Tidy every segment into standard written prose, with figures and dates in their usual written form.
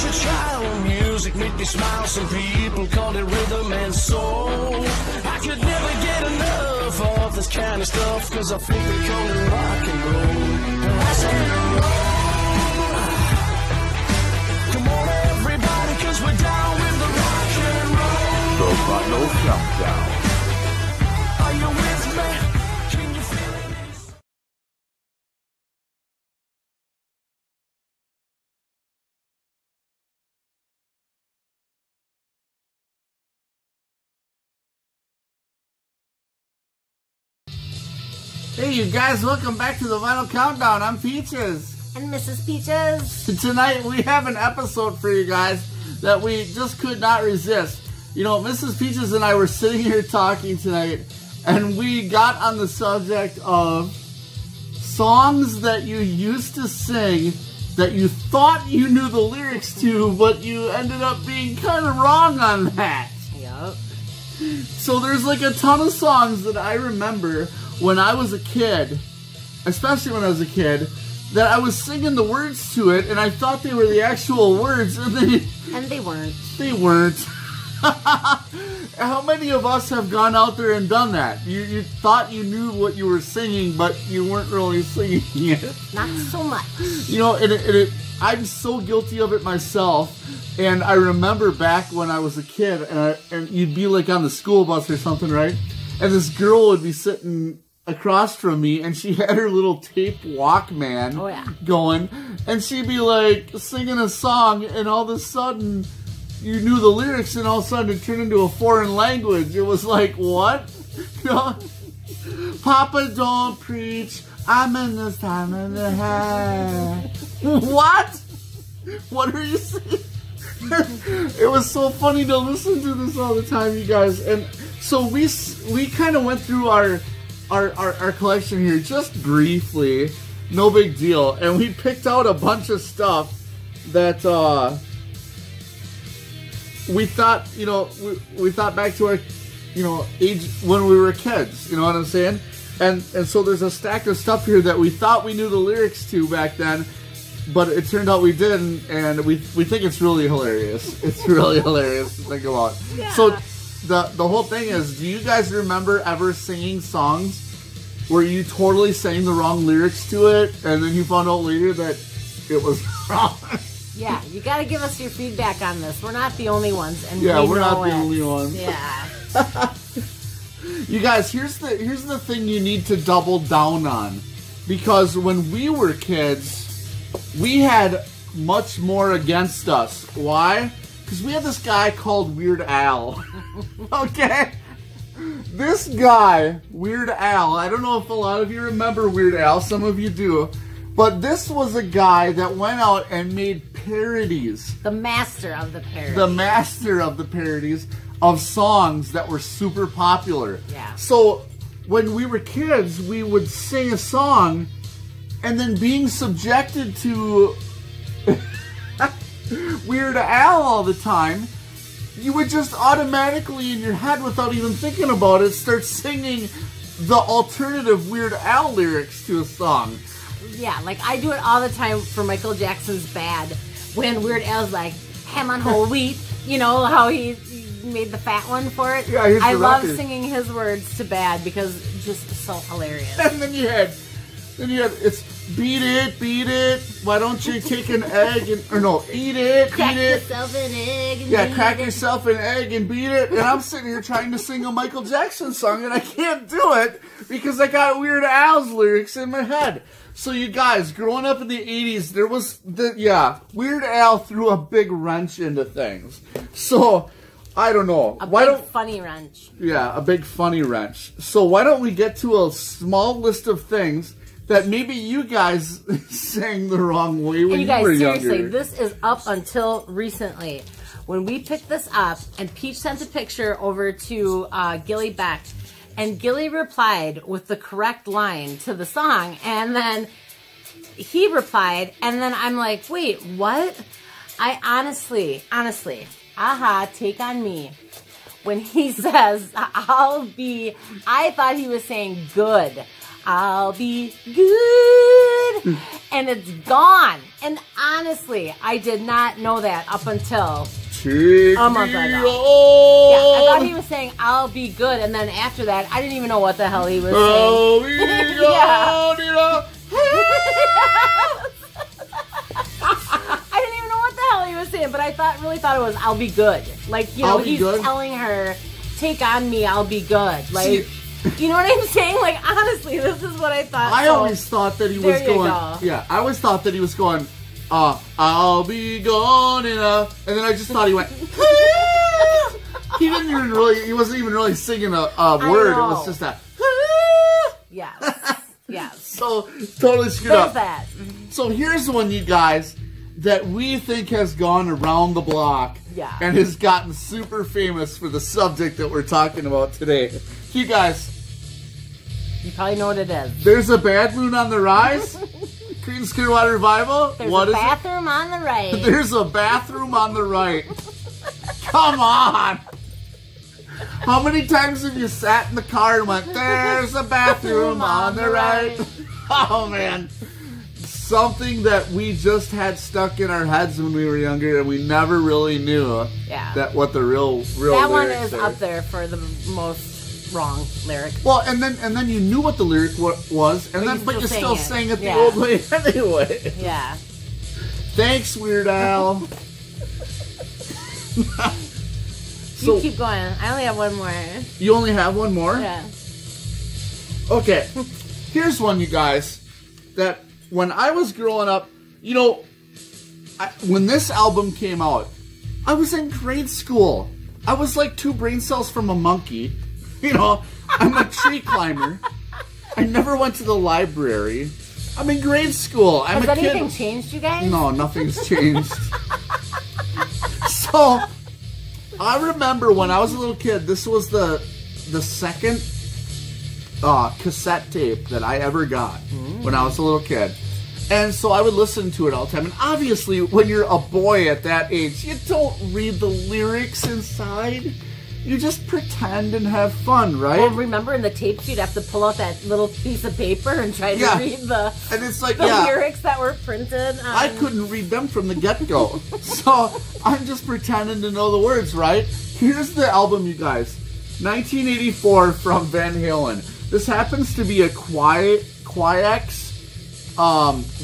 a child, music made me smile. Some people called it rhythm and soul. I could never get enough of this kind of stuff, cause I think they call it rock and roll. I said roll. Come on everybody, cause we're down with the rock and roll. The Vinyl Countdown. Are you with me? Can you feel it? Hey, you guys, welcome back to the Vinyl Countdown. I'm Peaches. And Mrs. Peaches. Tonight we have an episode for you guys that we just could not resist. You know, Mrs. Peaches and I were sitting here talking tonight, and we got on the subject of songs that you used to sing that you thought you knew the lyrics to, but you ended up being kind of wrong on that. Yup. So there's like a ton of songs that I remember when I was a kid, especially when I was a kid, that I was singing the words to it, and I thought they were the actual words, and they weren't. They weren't. How many of us have gone out there and done that? You thought you knew what you were singing, but you weren't really singing it. Not so much. You know, I'm so guilty of it myself. And I remember back when I was a kid, and you'd be like on the school bus or something, right? And this girl would be sitting across from me, and she had her little tape Walkman going, and she'd be like singing a song, and all of a sudden you knew the lyrics, and all of a sudden it turned into a foreign language. It was like, what? You know? Papa don't preach, I'm in this time in the head. What? What are you saying? It was so funny to listen to this all the time, you guys. And so we kind of went through our collection here just briefly, no big deal, and we picked out a bunch of stuff that we thought, you know, we thought back to our, you know, age when we were kids, you know what I'm saying? And so there's a stack of stuff here that we thought we knew the lyrics to back then, but it turned out we didn't, and we think it's really hilarious. It's really hilarious to think about. Yeah. So the whole thing is, do you guys remember ever singing songs where you totally sang the wrong lyrics to it, and then you found out later that it was wrong? Yeah, you got to give us your feedback on this. We're not the only ones, and yeah, we're not the only ones. Yeah. You guys, here's the thing you need to double down on, because when we were kids, we had much more against us. Why? Because we had this guy called Weird Al. Okay? This guy, Weird Al, I don't know if a lot of you remember Weird Al, some of you do, but this was a guy that went out and made parodies. The master of the parodies. The master of the parodies of songs that were super popular. Yeah. So when we were kids, we would sing a song, and then being subjected to Weird Al all the time, you would just automatically in your head, without even thinking about it, start singing the alternative Weird Al lyrics to a song. Yeah, like I do it all the time for Michael Jackson's Bad, when Weird Al's like, ham on whole wheat, you know, how he made the fat one for it. Yeah, I love singing his words to Bad because it's just so hilarious. And then you had it's beat it, why don't you take an egg and, or no, eat it, crack eat it. yourself an egg and Yeah, beat crack it. yourself an egg and beat it. And I'm sitting here trying to sing a Michael Jackson song, and I can't do it because I got Weird Al's lyrics in my head. So you guys, growing up in the 80s, there was Weird Al threw a big wrench into things. So I don't know. A big funny wrench. Yeah, a big funny wrench. So why don't we get to a small list of things that maybe you guys sang the wrong way when you were younger. Seriously, this is up until recently. When we picked this up, and Peach sent a picture over to Gilly Beck, and Gilly replied with the correct line to the song, and then he replied, and then I'm like, wait, what? I honestly, take on me. When he says, I thought he was saying good. I'll be good. and it's gone. And honestly, I did not know that up until Take a month me ago. on. Yeah, I thought he was saying I'll be good, and then after that, I didn't even know what the hell he was I'll be saying. gone in a- I didn't even know what the hell he was saying, but I really thought it was "I'll be good." Like, you know, I'll be he's good? telling her, "Take on me, I'll be good." Like, See- you know what I'm saying? Like, honestly, this is what I thought. I So, always thought that he there was you going. go. Yeah, I always thought that he was going. I'll be gone in a, and then I just thought he went. He didn't even really. He wasn't even really singing a word. It know. was just that. yes, yes. So totally screwed There's up. that. So here's one, you guys, that we think has gone around the block. Yeah. And has gotten super famous for the subject that we're talking about today. You guys, You probably know what it is. there's a bad moon on the rise. Creedence Clearwater Revival. There's What a is it? bathroom on the right. There's a bathroom on the right. Come on. How many times have you sat in the car and went, there's a bathroom on the right? Oh, man. Something that we just had stuck in our heads when we were younger and we never really knew Yeah. that what the real That one lyrics is are. up there for the most wrong lyric. Well, and then you knew what the lyric was, and then but you still sang it the Yeah. old way anyway. Yeah. Thanks, Weird Al. You keep going. I only have one more. You only have one more? Yeah. Okay. Here's one, you guys, that when I was growing up, you know, when this album came out, I was in grade school. I was like 2 brain cells from a monkey. You know, I'm a tree climber. I never went to the library. I'm in grade school. I'm Has a anything kid. changed, you guys? No, nothing's changed. So, I remember when I was a little kid, this was the second cassette tape that I ever got when I was a little kid. And so I would listen to it all the time. And obviously, when you're a boy at that age, you don't read the lyrics inside. You just pretend and have fun, right? Well, remember in the tapes, you'd have to pull out that little piece of paper and try to Yeah. read the And it's like, the yeah. lyrics that were printed. I couldn't read them from the get-go. So I'm just pretending to know the words, right? Here's the album, you guys. 1984 from Van Halen. This happens to be a Quiex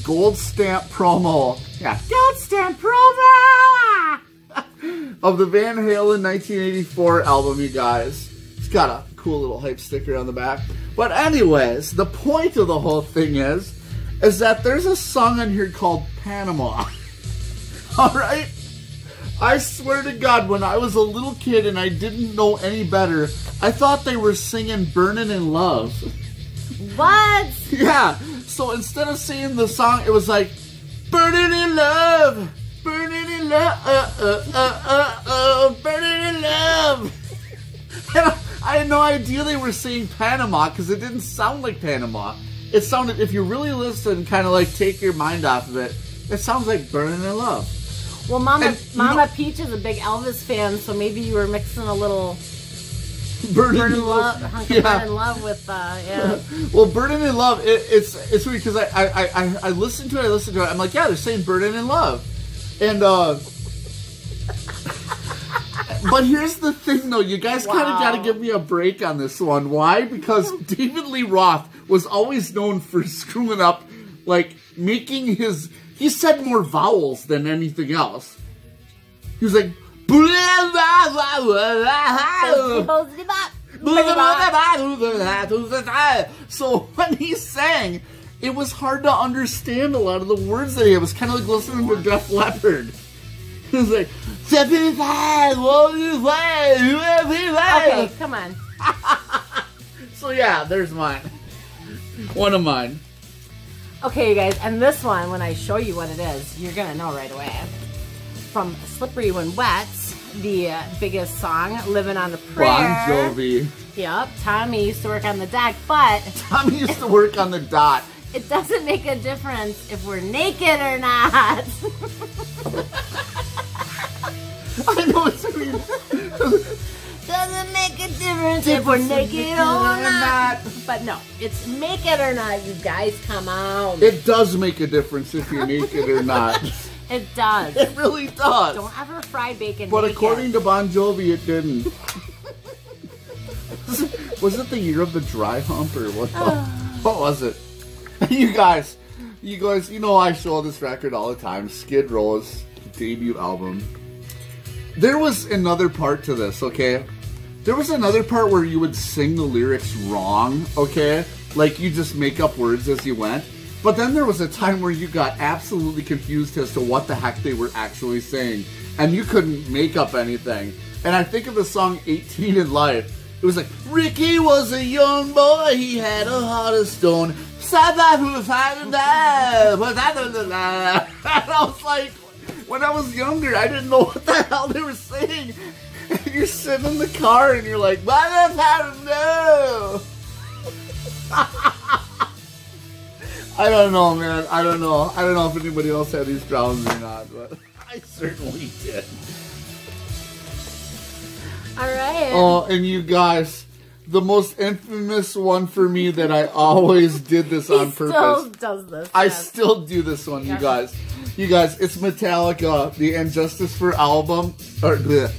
gold stamp promo. Yeah, gold stamp promo! Of the Van Halen 1984 album, you guys. It's got a cool little hype sticker on the back. But anyways, the point of the whole thing is that there's a song on here called Panama. Alright? I swear to God, when I was a little kid and I didn't know any better, I thought they were singing Burnin' in Love. What? Yeah, so instead of singing the song, it was like, Burnin' in Love, Burnin' in Love, Burnin' in Love. And I had no idea they were saying Panama because it didn't sound like Panama. It sounded, if you really listen, kind of like take your mind off of it, it sounds like Burnin' in Love. Well, Mama And, you know- Peach is a big Elvis fan, so maybe you were mixing a little Burnin' Burn in Love, Hunk of Burn in Love with, yeah. Well, Burnin' in Love, it's weird because I listened to it, I'm like, yeah, they're saying Burnin' in Love. And, but here's the thing, though. You guys kind of got to give me a break on this one. Why? Because David Lee Roth was always known for screwing up, like, making his... He said more vowels than anything else. He was like... So when he sang, it was hard to understand a lot of the words that he had. It was kind of like listening to Def Leppard. It was like... Okay, come on. So yeah, there's mine. One of mine. Okay, you guys, and this one, when I show you what it is, you're gonna know right away. From Slippery When Wet, the biggest song, Living on a Prayer. Bon Jovi. Yep, Tommy used to work on the deck, but Tommy used to work on the dot. it doesn't make a difference if we're naked or not. I know what you mean. doesn't make a difference if we're naked or not. But no, it's make it or not, you guys. Come on. It does make a difference if you're naked or not. It does. It really does. Don't ever fry bacon But naked. according to Bon Jovi, it didn't. Was it the year of the dry hump or what? What was it? You guys, you know I show this record all the time. Skid Row's debut album. There was another part to this, okay? There was another part where you would sing the lyrics wrong, okay? Like you just make up words as you went. But then there was a time where you got absolutely confused as to what the heck they were actually saying. And you couldn't make up anything. And I think of the song 18 in Life. It was like, Ricky was a young boy, he had a heart of stone. And I was like, when I was younger, I didn't know what the hell they were saying. And you're sitting in the car and you're like, I don't know. I don't know, man. I don't know. I don't know if anybody else had these problems or not, but I certainly did. Alright. Oh, and you guys, the most infamous one for me that I always did this on purpose. Still does this. I yes. still do this one, you guys. You guys, it's Metallica, the Injustice for album, or bleh.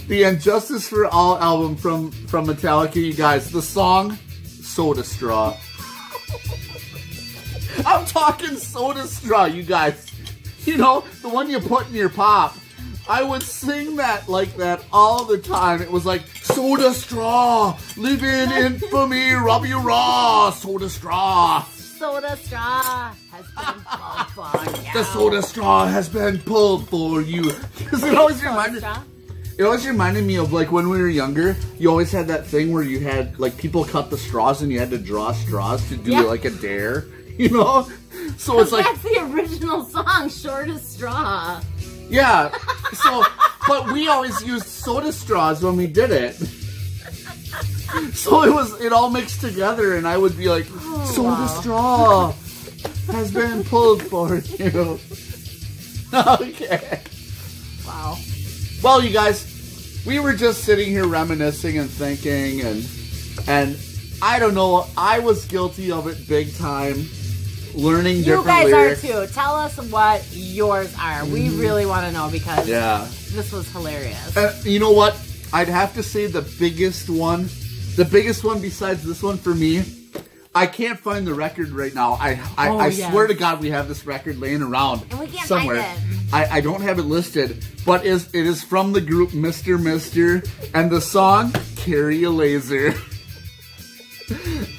The Injustice for All album from Metallica, you guys. The song, Soda Straw. I'm talking Soda Straw, you guys. You know, the one you put in your pop. I would sing that like that all the time. It was like, Soda Straw, live in infamy, rub you raw, Soda Straw. Soda straw has been pulled for you. The soda straw has been pulled for you. Because it always reminded me of like when we were younger, you always had that thing where you had like people cut the straws and you had to draw straws to do like a dare, you know? So it's like, that's the original song, Shortest Straw. yeah. So, but we always used soda straws when we did it. So it all mixed together, and I would be like, soda straw has been pulled for you. Okay. Wow. Well, you guys, we were just sitting here reminiscing and thinking, and I don't know, I was guilty of it big time. Learning different lyrics. You guys are too. Tell us what yours are. We really want to know because this was hilarious. You know what? I'd have to say the biggest one besides this one for me, I can't find the record right now. I swear to God we have this record laying around and we can't somewhere. Find it. I don't have it listed, but it is from the group Mr. Mister, and the song, Carry a Laser.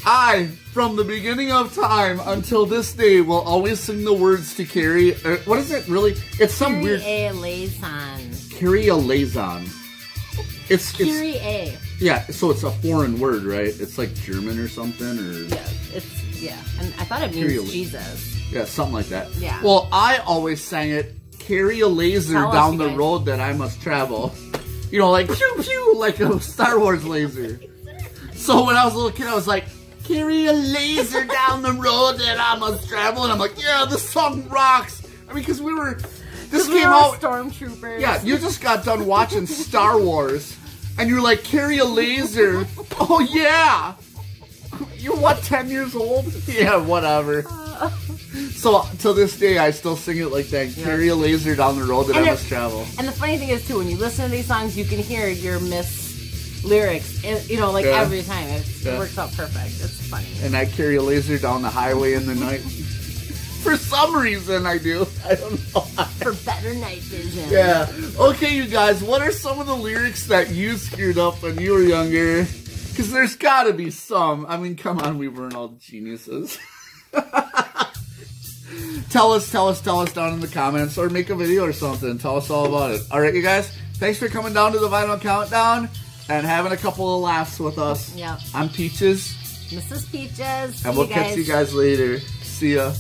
I, from the beginning of time until this day, will always sing the words to Carry. What is it really? It's some weird. Carry a Lazon. Carry a Lazon. It's Carry a. Yeah, so it's a foreign word, right? It's like German or something, or Yeah, and I thought it means Jesus. Yeah, something like that. Yeah. Well, I always sang it, carry a laser down the road that I must travel. You know, like pew pew, like a Star Wars laser. So when I was a little kid, I was like, carry a laser down the road that I must travel, and I'm like, yeah, this song rocks. I mean, because this came out. Stormtroopers. Yeah, you just got done watching Star Wars. And you're like, carry a laser. Oh, yeah. You're what, 10 years old? Yeah, whatever. So, to this day, I still sing it like that. Carry a laser down the road that I must travel. And the funny thing is, too, when you listen to these songs, you can hear your miss lyrics, you know, like every time. It works out perfect. It's funny. And I carry a laser down the highway in the night. For some reason, I do. I don't know why. For better night vision. Yeah. Okay, you guys, what are some of the lyrics that you screwed up when you were younger? Because there's got to be some. I mean, come on, we weren't all geniuses. Tell us down in the comments, or make a video or something. Tell us all about it. All right, you guys, thanks for coming down to the Vinyl Countdown and having a couple of laughs with us. Yep. I'm Peaches. Mrs. Peaches. And we'll catch you guys later. See ya.